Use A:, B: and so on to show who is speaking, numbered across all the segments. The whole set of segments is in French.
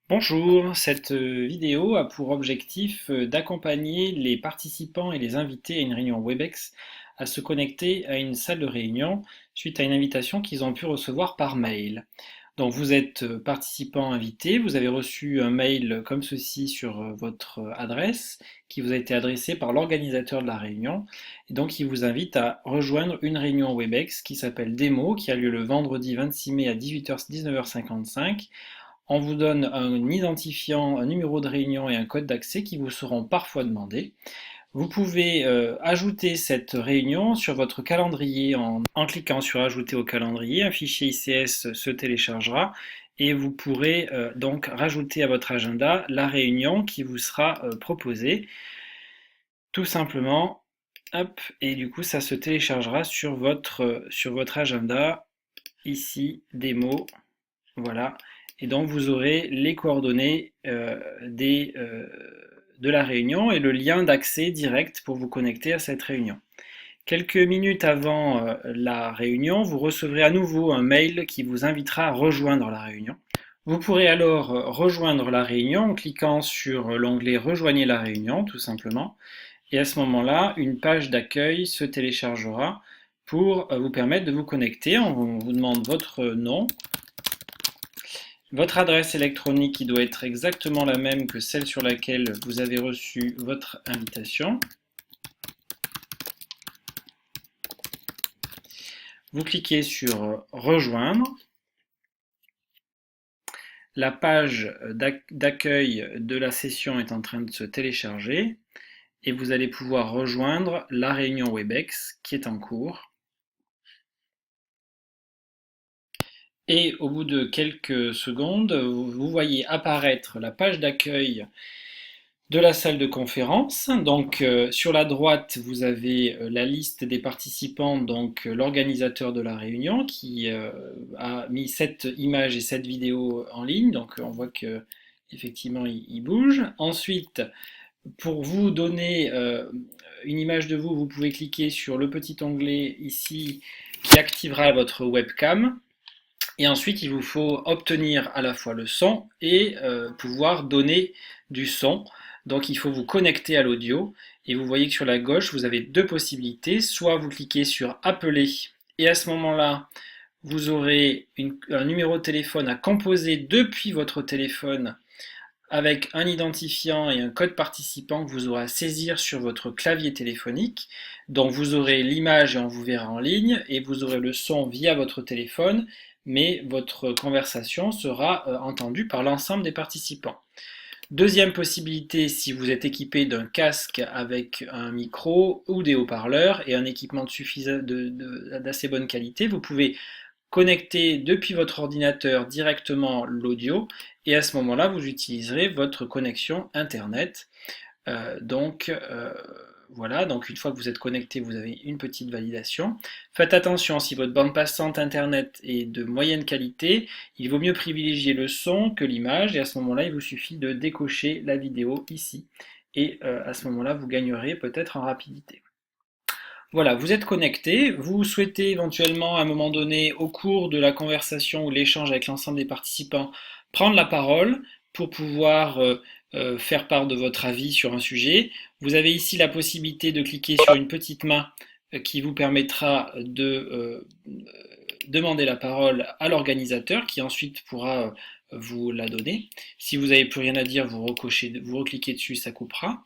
A: Bonjour, cette vidéo a pour objectif d'accompagner les participants et les invités à une réunion Webex à se connecter à une salle de réunion suite à une invitation qu'ils ont pu recevoir par mail. Donc vous êtes participant invité, vous avez reçu un mail comme ceci sur votre adresse qui vous a été adressé par l'organisateur de la réunion et donc il vous invite à rejoindre une réunion Webex qui s'appelle Démo qui a lieu le vendredi 26 mai à 18h 19h55. On vous donne un identifiant, un numéro de réunion et un code d'accès qui vous seront parfois demandés. Vous pouvez ajouter cette réunion sur votre calendrier en cliquant sur Ajouter au calendrier. Un fichier ICS se téléchargera et vous pourrez donc rajouter à votre agenda la réunion qui vous sera proposée. Tout simplement, hop, et du coup ça se téléchargera sur votre agenda, ici, démo, voilà. Et donc vous aurez les coordonnées de la réunion et le lien d'accès direct pour vous connecter à cette réunion. Quelques minutes avant la réunion, vous recevrez à nouveau un mail qui vous invitera à rejoindre la réunion. Vous pourrez alors rejoindre la réunion en cliquant sur l'onglet Rejoignez la réunion, tout simplement. Et à ce moment-là, une page d'accueil se téléchargera pour vous permettre de vous connecter. On vous demande votre nom, votre adresse électronique qui doit être exactement la même que celle sur laquelle vous avez reçu votre invitation. Vous cliquez sur Rejoindre. La page d'accueil de la session est en train de se télécharger et vous allez pouvoir rejoindre la réunion Webex qui est en cours. Et au bout de quelques secondes, vous voyez apparaître la page d'accueil de la salle de conférence. Donc sur la droite, vous avez la liste des participants, donc l'organisateur de la réunion qui a mis cette image et cette vidéo en ligne. Donc on voit que effectivement il bouge. Ensuite, pour vous donner une image de vous, vous pouvez cliquer sur le petit onglet ici qui activera votre webcam. Et ensuite, il vous faut obtenir à la fois le son et pouvoir donner du son. Donc, il faut vous connecter à l'audio. Et vous voyez que sur la gauche, vous avez deux possibilités. Soit vous cliquez sur Appeler. Et à ce moment-là, vous aurez un numéro de téléphone à composer depuis votre téléphone avec un identifiant et un code participant que vous aurez à saisir sur votre clavier téléphonique. Donc vous aurez l'image et on vous verra en ligne et vous aurez le son via votre téléphone, mais votre conversation sera entendue par l'ensemble des participants. Deuxième possibilité, si vous êtes équipé d'un casque avec un micro ou des haut-parleurs et un équipement d'assez bonne qualité, vous pouvez connecter depuis votre ordinateur directement l'audio et à ce moment-là, vous utiliserez votre connexion Internet. Donc voilà, donc une fois que vous êtes connecté, vous avez une petite validation. Faites attention, si votre bande passante Internet est de moyenne qualité, il vaut mieux privilégier le son que l'image et à ce moment-là, il vous suffit de décocher la vidéo ici et à ce moment-là, vous gagnerez peut-être en rapidité. Voilà, vous êtes connecté, vous souhaitez éventuellement à un moment donné au cours de la conversation ou l'échange avec l'ensemble des participants prendre la parole pour pouvoir faire part de votre avis sur un sujet. Vous avez ici la possibilité de cliquer sur une petite main qui vous permettra de demander la parole à l'organisateur qui ensuite pourra vous la donner. Si vous n'avez plus rien à dire, vous recliquez dessus, ça coupera.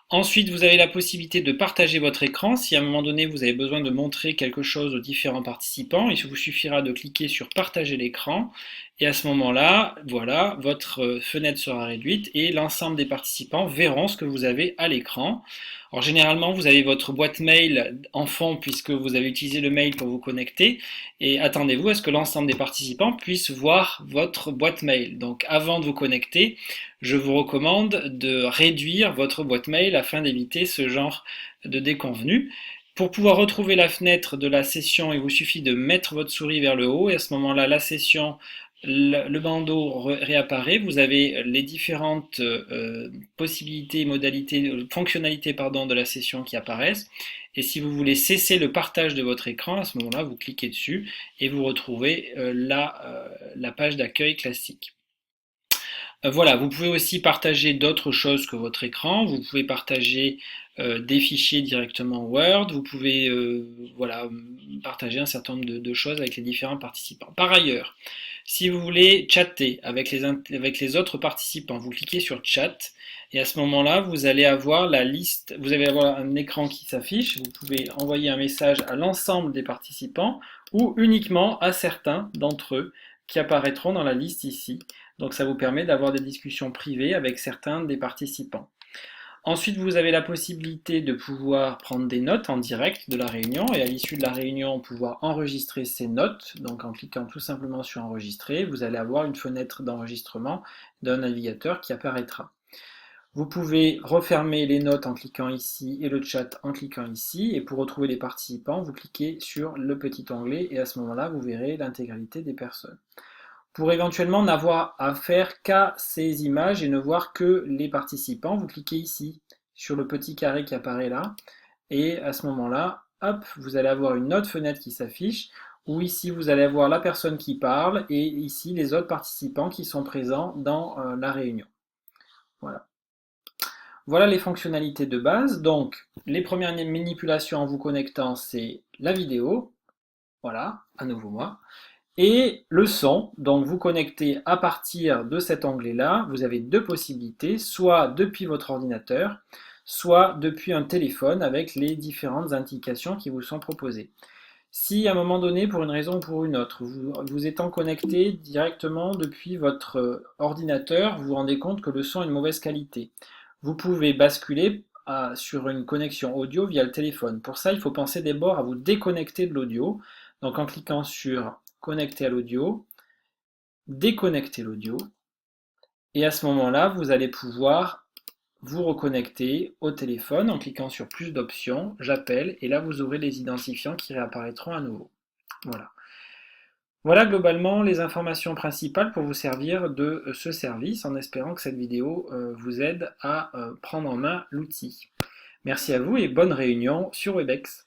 A: Ensuite, vous avez la possibilité de partager votre écran. Si à un moment donné, vous avez besoin de montrer quelque chose aux différents participants, il vous suffira de cliquer sur Partager l'écran. Et à ce moment-là, voilà, votre fenêtre sera réduite et l'ensemble des participants verront ce que vous avez à l'écran. Alors généralement, vous avez votre boîte mail en fond puisque vous avez utilisé le mail pour vous connecter. Et attendez-vous à ce que l'ensemble des participants puissent voir votre boîte mail. Donc avant de vous connecter, je vous recommande de réduire votre boîte mail afin d'éviter ce genre de déconvenus. Pour pouvoir retrouver la fenêtre de la session, il vous suffit de mettre votre souris vers le haut et à ce moment-là, la session, le bandeau réapparaît. Vous avez les différentes possibilités, modalités, fonctionnalités pardon, de la session qui apparaissent. Et si vous voulez cesser le partage de votre écran, à ce moment-là, vous cliquez dessus et vous retrouvez la page d'accueil classique. Voilà, vous pouvez aussi partager d'autres choses que votre écran. Vous pouvez partager des fichiers directement Word. Vous pouvez voilà, partager un certain nombre de choses avec les différents participants. Par ailleurs, si vous voulez chatter avec les autres participants, vous cliquez sur Chat et à ce moment-là, vous allez avoir la liste, vous allez avoir un écran qui s'affiche. Vous pouvez envoyer un message à l'ensemble des participants ou uniquement à certains d'entre eux qui apparaîtront dans la liste ici. Donc ça vous permet d'avoir des discussions privées avec certains des participants. Ensuite, vous avez la possibilité de pouvoir prendre des notes en direct de la réunion et à l'issue de la réunion, pouvoir enregistrer ces notes. Donc en cliquant tout simplement sur enregistrer, vous allez avoir une fenêtre d'enregistrement d'un navigateur qui apparaîtra. Vous pouvez refermer les notes en cliquant ici et le chat en cliquant ici. Et pour retrouver les participants, vous cliquez sur le petit onglet et à ce moment-là, vous verrez l'intégralité des personnes. Pour éventuellement n'avoir affaire qu'à ces images et ne voir que les participants, vous cliquez ici sur le petit carré qui apparaît là et à ce moment-là, hop, vous allez avoir une autre fenêtre qui s'affiche où ici vous allez avoir la personne qui parle et ici les autres participants qui sont présents dans la réunion. Voilà. Voilà les fonctionnalités de base. Donc, les premières manipulations en vous connectant, c'est la vidéo. Voilà, à nouveau moi. Et le son, donc vous connectez à partir de cet onglet-là, vous avez deux possibilités, soit depuis votre ordinateur, soit depuis un téléphone avec les différentes indications qui vous sont proposées. Si à un moment donné, pour une raison ou pour une autre, vous étant connecté directement depuis votre ordinateur, vous vous rendez compte que le son est de mauvaise qualité, vous pouvez basculer sur une connexion audio via le téléphone. Pour ça, il faut penser d'abord à vous déconnecter de l'audio. Donc en cliquant sur connecter à l'audio, déconnecter l'audio, et à ce moment-là, vous allez pouvoir vous reconnecter au téléphone en cliquant sur plus d'options, j'appelle, et là vous aurez les identifiants qui réapparaîtront à nouveau. Voilà. Voilà globalement les informations principales pour vous servir de ce service, en espérant que cette vidéo vous aide à prendre en main l'outil. Merci à vous et bonne réunion sur Webex.